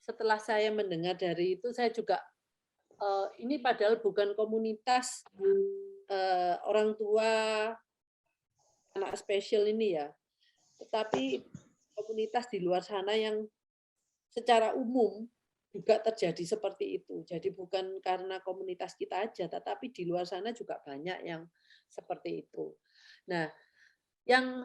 setelah saya mendengar dari itu saya juga, ini padahal bukan komunitas, orang tua anak spesial ini ya, tetapi komunitas di luar sana yang secara umum juga terjadi seperti itu. Jadi bukan karena komunitas kita aja, tetapi di luar sana juga banyak yang seperti itu. Nah, yang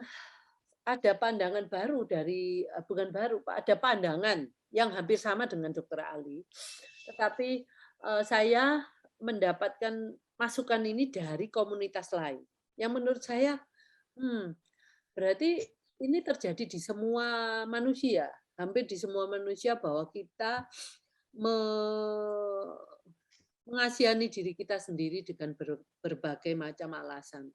ada pandangan baru dari bukan baru, Pak, ada pandangan yang hampir sama dengan Dokter Ali. Tetapi, saya mendapatkan masukan ini dari komunitas lain, yang menurut saya, hmm, berarti ini terjadi di semua manusia, hampir di semua manusia bahwa kita me mengasihani diri kita sendiri dengan berbagai macam alasan.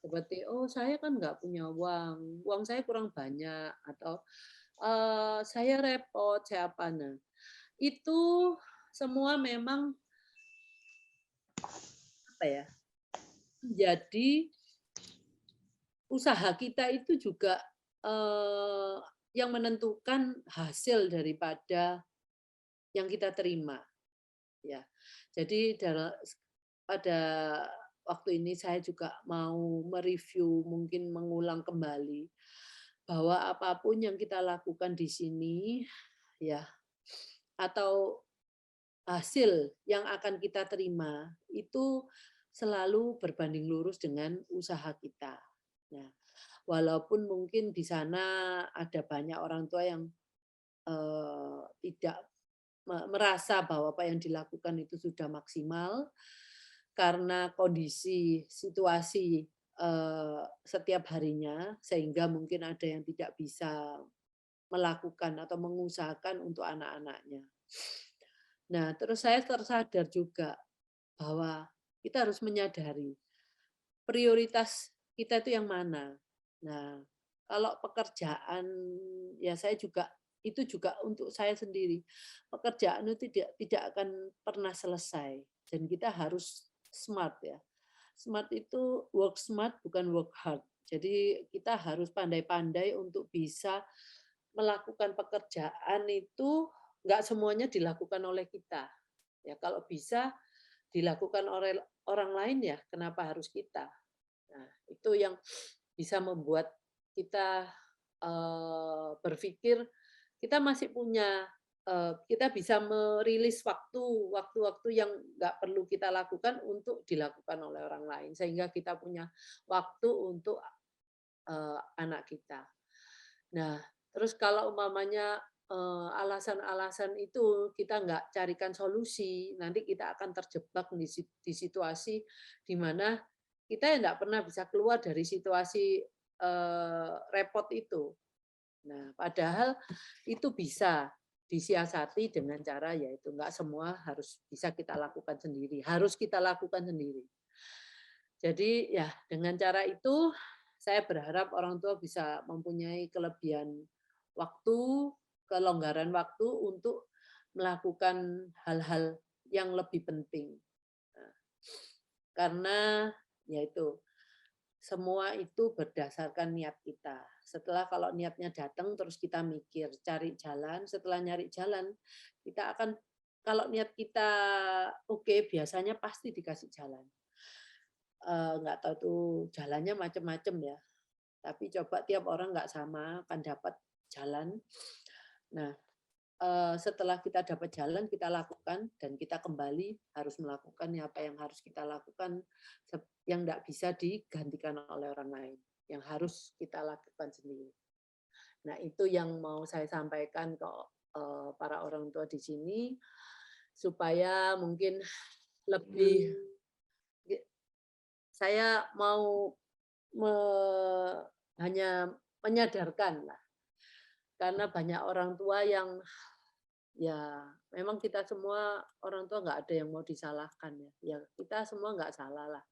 Seperti, "Oh, saya kan nggak punya uang, uang saya kurang banyak," atau, "Saya repot, saya apa." Nah, itu semua memang, apa ya, menjadi usaha kita itu juga, eee, yang menentukan hasil daripada yang kita terima, ya. Jadi pada waktu ini saya juga mau mereview, mungkin mengulang kembali, bahwa apapun yang kita lakukan di sini, ya, atau hasil yang akan kita terima, itu selalu berbanding lurus dengan usaha kita. Nah, walaupun mungkin di sana ada banyak orang tua yang, tidak merasa bahwa apa yang dilakukan itu sudah maksimal, karena kondisi situasi, setiap harinya, sehingga mungkin ada yang tidak bisa melakukan atau mengusahakan untuk anak-anaknya. Nah, terus saya tersadar juga bahwa kita harus menyadari prioritas kita itu yang mana. Nah, kalau pekerjaan, ya saya juga itu juga untuk saya sendiri. Pekerjaan itu tidak akan pernah selesai dan kita harus smart ya. Smart itu work smart bukan work hard. Jadi kita harus pandai-pandai untuk bisa melakukan pekerjaan itu nggak semuanya dilakukan oleh kita. Ya kalau bisa dilakukan oleh orang lain ya kenapa harus kita? Nah, itu yang bisa membuat kita, berpikir kita masih punya, kita bisa merilis waktu-waktu yang nggak perlu kita lakukan untuk dilakukan oleh orang lain, sehingga kita punya waktu untuk, anak kita. Nah, terus kalau umpamanya, alasan-alasan itu kita nggak carikan solusi, nanti kita akan terjebak di situasi di mana kita ya nggak pernah bisa keluar dari situasi, repot itu. Nah, padahal itu bisa disiasati dengan cara yaitu nggak semua harus bisa kita lakukan sendiri, harus kita lakukan sendiri. Jadi ya dengan cara itu saya berharap orang tua bisa mempunyai kelebihan waktu, kelonggaran waktu untuk melakukan hal-hal yang lebih penting. Nah, karena yaitu semua itu berdasarkan niat kita. Setelah kalau niatnya datang terus kita mikir, cari jalan, setelah nyari jalan kita akan kalau niat kita oke, biasanya pasti dikasih jalan. Nggak tahu tuh jalannya macam-macam ya, tapi coba tiap orang nggak sama akan dapat jalan. Nah, setelah kita dapat jalan kita lakukan dan kita kembali harus melakukan apa yang harus kita lakukan, yang nggak bisa digantikan oleh orang lain, yang harus kita lakukan sendiri. Nah, itu yang mau saya sampaikan ke, para orang tua di sini, supaya mungkin lebih saya mau me hanya menyadarkan lah, karena banyak orang tua yang ya memang kita semua orang tua nggak ada yang mau disalahkan ya, ya kita semua nggak salah lah.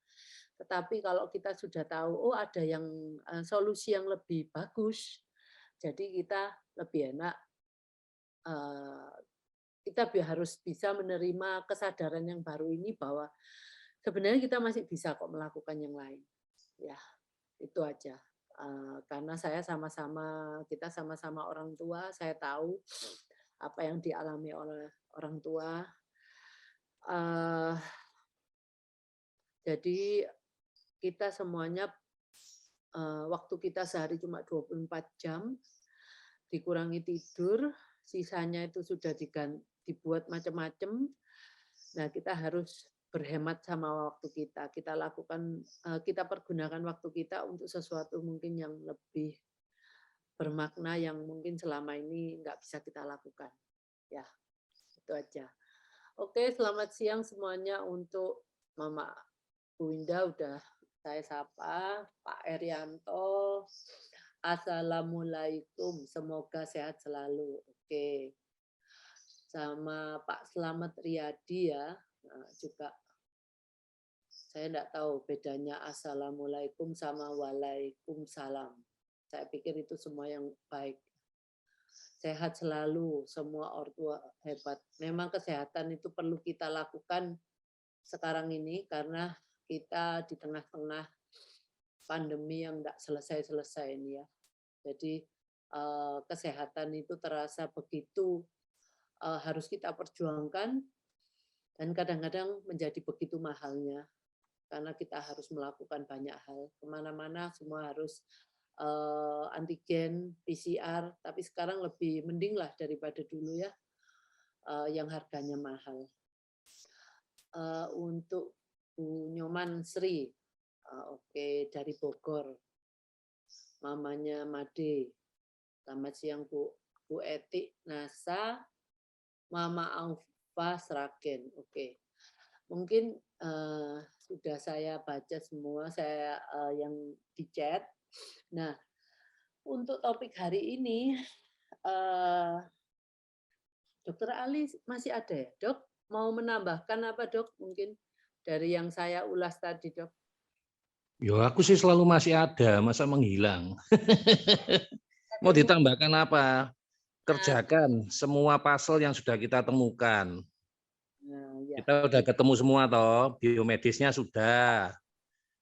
Tetapi kalau kita sudah tahu, oh ada yang, solusi yang lebih bagus, jadi kita lebih enak, eee, kita harus bisa menerima kesadaran yang baru ini bahwa sebenarnya kita masih bisa kok melakukan yang lain. Ya, itu aja. Karena saya sama-sama kita sama-sama orang tua, saya tahu apa yang dialami oleh orang tua. Jadi kita semuanya waktu kita sehari cuma 24 jam, dikurangi tidur, sisanya itu sudah dibuat macam-macam. Nah, kita harus berhemat sama waktu kita. Kita pergunakan waktu kita untuk sesuatu mungkin yang lebih bermakna yang mungkin selama ini nggak bisa kita lakukan. Ya, itu aja. Oke, selamat siang semuanya untuk Mama Bu Winda udah saya sapa, Pak Erianto. Assalamualaikum, semoga sehat selalu. Oke. Sama Pak Slamet Riyadi ya, juga saya enggak tahu bedanya assalamualaikum sama waalaikumsalam. Saya pikir itu semua yang baik. Sehat selalu, semua ortua hebat. Memang kesehatan itu perlu kita lakukan sekarang ini karena kita di tengah-tengah pandemi yang enggak selesai-selesai ini ya. Jadi kesehatan itu terasa begitu harus kita perjuangkan dan kadang-kadang menjadi begitu mahalnya karena kita harus melakukan banyak hal. Kemana-mana semua harus antigen, PCR, tapi sekarang lebih mending lah daripada dulu ya, yang harganya mahal. Untuk Bu Nyoman Sri, oke, dari Bogor, mamanya Made. Selamat siang Bu Etik Nasa, Mama Aufa Sragen. Oke, mungkin sudah saya baca semua saya yang di chat. Nah, untuk topik hari ini, Dokter Ali masih ada ya, Dok? Mau menambahkan apa, Dok? Mungkin dari yang saya ulas tadi, Dok. Yo, aku sih selalu masih ada, masa menghilang. Mau ditambahkan apa? Kerjakan semua puzzle yang sudah kita temukan. Nah, ya. Kita udah ketemu semua toh, biomedisnya sudah,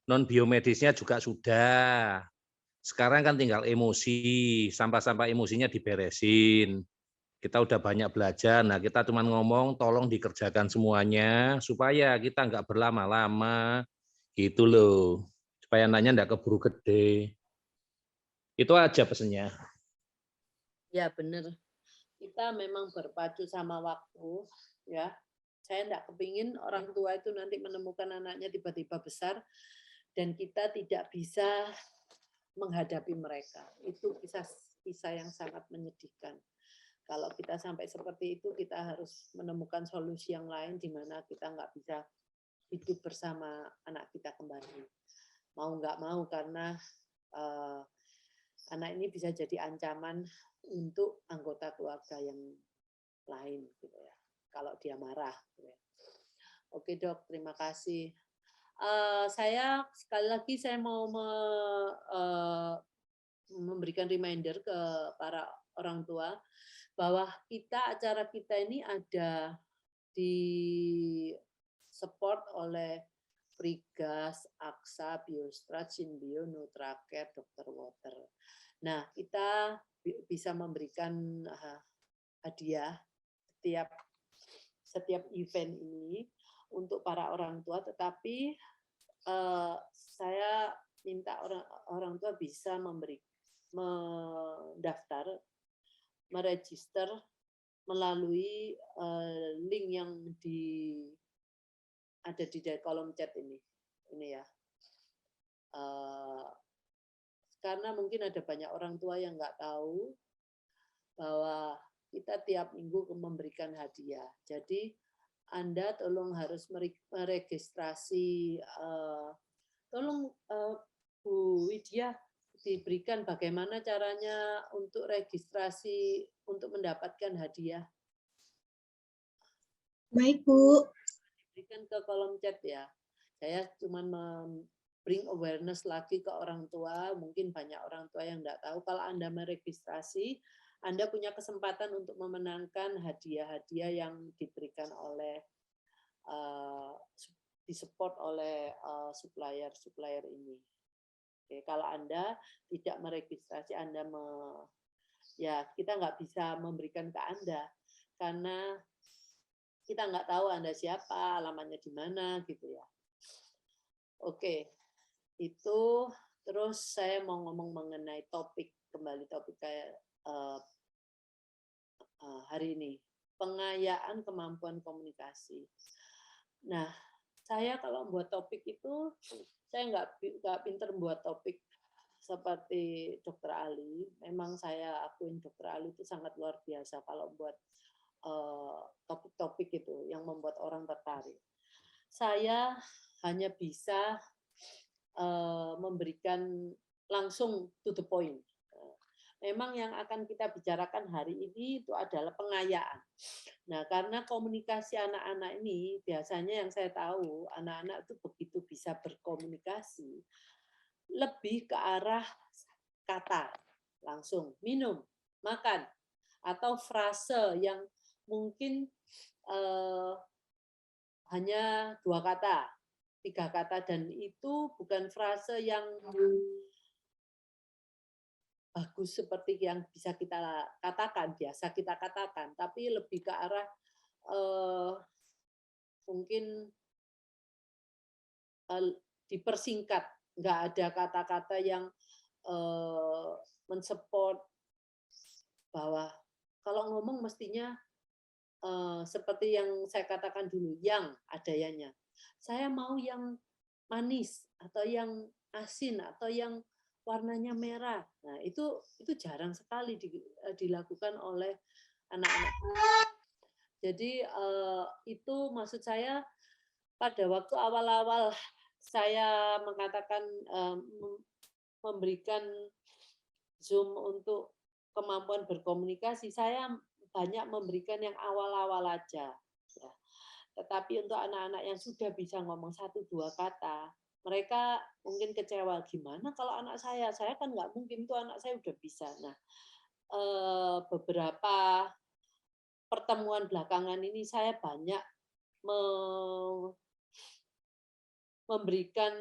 non biomedisnya juga sudah. Sekarang kan tinggal emosi, sampah-sampah emosinya diberesin. Kita udah banyak belajar, nah kita cuma ngomong tolong dikerjakan semuanya supaya kita nggak berlama-lama gitu loh. Supaya anaknya nggak keburu gede. Itu aja pesannya. Ya benar. Kita memang berpacu sama waktu, ya. Saya enggak kepingin orang tua itu nanti menemukan anaknya tiba-tiba besar dan kita tidak bisa menghadapi mereka. Itu kisah yang sangat menyedihkan. Kalau kita sampai seperti itu, kita harus menemukan solusi yang lain di mana kita nggak bisa hidup bersama anak kita kembali. Mau nggak mau karena anak ini bisa jadi ancaman untuk anggota keluarga yang lain, gitu ya. Kalau dia marah. Gitu ya. Oke Dok, terima kasih. Saya sekali lagi saya mau memberikan reminder ke para orang tua bahwa acara kita ini ada di support oleh Prigas, Aksa, Biostrat, Sinbio, Nutracare, Dr. Water. Nah, kita bisa memberikan hadiah setiap event ini untuk para orang tua, tetapi saya minta orang tua bisa mendaftar, meregister melalui link yang ada di kolom chat ini ya. Karena mungkin ada banyak orang tua yang nggak tahu bahwa kita tiap minggu memberikan hadiah. Jadi Anda tolong harus meregistrasi, tolong Bu Widya diberikan bagaimana caranya untuk registrasi untuk mendapatkan hadiah. Baik, Bu. Diberikan ke kolom chat ya. Saya cuma bring awareness lagi ke orang tua, mungkin banyak orang tua yang enggak tahu kalau Anda meregistrasi, Anda punya kesempatan untuk memenangkan hadiah-hadiah yang diberikan oleh disupport oleh supplier ini. Oke, kalau Anda tidak meregistrasi, ya kita nggak bisa memberikan ke Anda. karena kita nggak tahu Anda siapa, alamatnya di mana gitu ya. Oke, itu terus saya mau ngomong mengenai topik kayak hari ini, pengayaan kemampuan komunikasi. Nah, saya kalau buat topik itu saya nggak pinter buat topik seperti Dokter Ali. Memang saya akuin Dokter Ali itu sangat luar biasa kalau buat topik-topik itu yang membuat orang tertarik. Saya hanya bisa memberikan langsung to the point. Memang yang akan kita bicarakan hari ini itu adalah pengayaan. Nah, karena komunikasi anak-anak ini biasanya yang saya tahu anak-anak itu begitu bisa berkomunikasi lebih ke arah kata, langsung minum, makan, atau frase yang mungkin hanya 2 kata, 3 kata, dan itu bukan frase yang bagus seperti yang bisa kita katakan, biasa kita katakan, tapi lebih ke arah mungkin dipersingkat, nggak ada kata-kata yang mensupport bahwa kalau ngomong mestinya seperti yang saya katakan dulu, yang adayanya. Saya mau yang manis atau yang asin atau yang warnanya merah. Nah, itu jarang sekali dilakukan oleh anak-anak. Jadi itu maksud saya pada waktu awal-awal saya mengatakan memberikan Zoom untuk kemampuan berkomunikasi, saya banyak memberikan yang awal-awal aja. Ya. Tetapi untuk anak-anak yang sudah bisa ngomong 1-2 kata, mereka mungkin kecewa, gimana kalau anak saya kan nggak mungkin tuh anak saya udah bisa. Nah, beberapa pertemuan belakangan ini saya banyak memberikan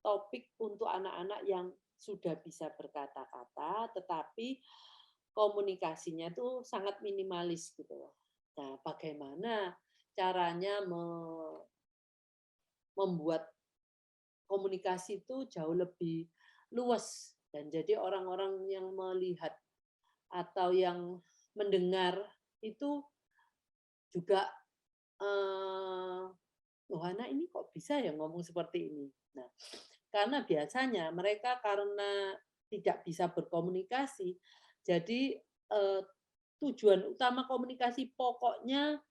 topik untuk anak-anak yang sudah bisa berkata-kata, tetapi komunikasinya itu sangat minimalis gitu. Nah, bagaimana caranya membuat komunikasi itu jauh lebih luas dan jadi orang-orang yang melihat atau yang mendengar itu juga anak ini kok bisa ya ngomong seperti ini. Nah, karena biasanya mereka karena tidak bisa berkomunikasi, jadi tujuan utama komunikasi pokoknya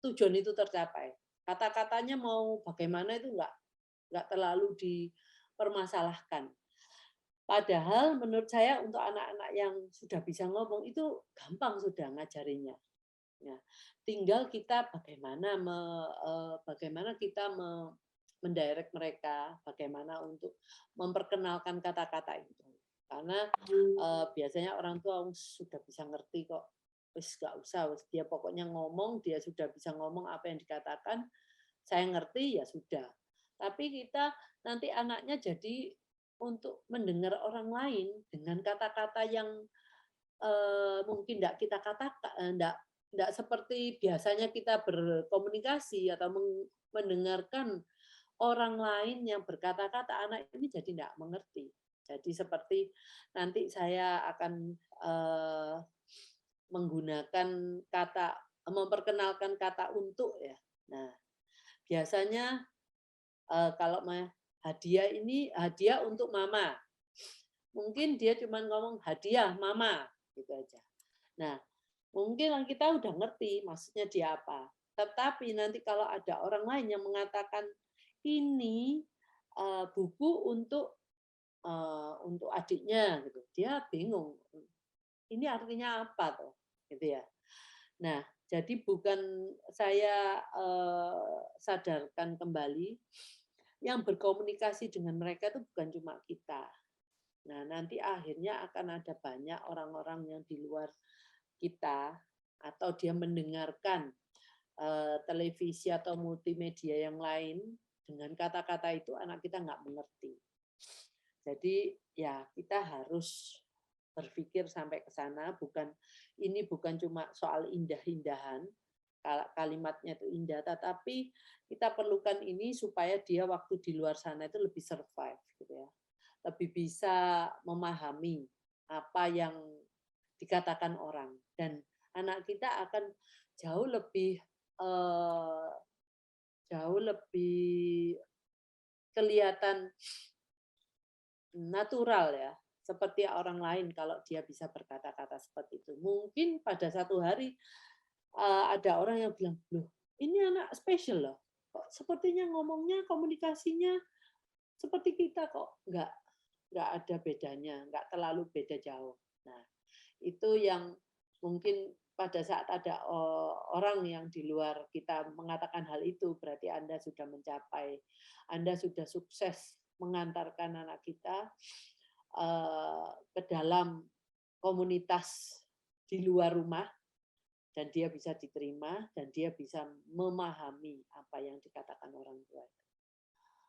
tujuan itu tercapai. Kata-katanya mau bagaimana itu nggak terlalu dipermasalahkan. Padahal menurut saya untuk anak-anak yang sudah bisa ngomong itu gampang sudah ngajarinya. Ya, tinggal kita bagaimana kita mendirect mereka, bagaimana untuk memperkenalkan kata-kata itu. Karena biasanya orang tua sudah bisa ngerti kok, wis nggak usah, dia pokoknya ngomong, dia sudah bisa ngomong apa yang dikatakan, saya ngerti ya sudah. Tapi kita nanti anaknya jadi untuk mendengar orang lain dengan kata-kata yang mungkin tidak kita katakan, tidak seperti biasanya kita berkomunikasi atau mendengarkan orang lain yang berkata-kata, anak ini jadi tidak mengerti. Jadi seperti nanti saya akan menggunakan memperkenalkan kata untuk ya. Nah, biasanya kalau hadiah ini hadiah untuk mama. Mungkin dia cuma ngomong hadiah mama gitu aja. Nah, mungkin kita udah ngerti maksudnya dia apa. Tetapi nanti kalau ada orang lain yang mengatakan ini buku untuk adiknya gitu, dia bingung. Ini artinya apa toh, gitu ya. Nah, jadi bukan saya sadarkan kembali yang berkomunikasi dengan mereka itu bukan cuma kita. Nah, nanti akhirnya akan ada banyak orang-orang yang di luar kita atau dia mendengarkan televisi atau multimedia yang lain dengan kata-kata itu anak kita nggak mengerti. Jadi ya kita harus berpikir sampai ke sana, ini bukan cuma soal indah-indahan, kalimatnya itu indah, tetapi kita perlukan ini supaya dia waktu di luar sana itu lebih survive gitu ya. Lebih bisa memahami apa yang dikatakan orang, dan anak kita akan jauh lebih eh, jauh lebih kelihatan natural ya, seperti orang lain kalau dia bisa berkata-kata seperti itu. Mungkin pada satu hari ada orang yang bilang, loh ini anak spesial loh, kok sepertinya ngomongnya, komunikasinya seperti kita kok, nggak ada bedanya, nggak terlalu beda jauh. Nah, itu yang mungkin pada saat ada orang yang di luar kita mengatakan hal itu, berarti Anda sudah mencapai, Anda sudah sukses mengantarkan anak kita ke dalam komunitas di luar rumah, dan dia bisa diterima, dan dia bisa memahami apa yang dikatakan orang tua.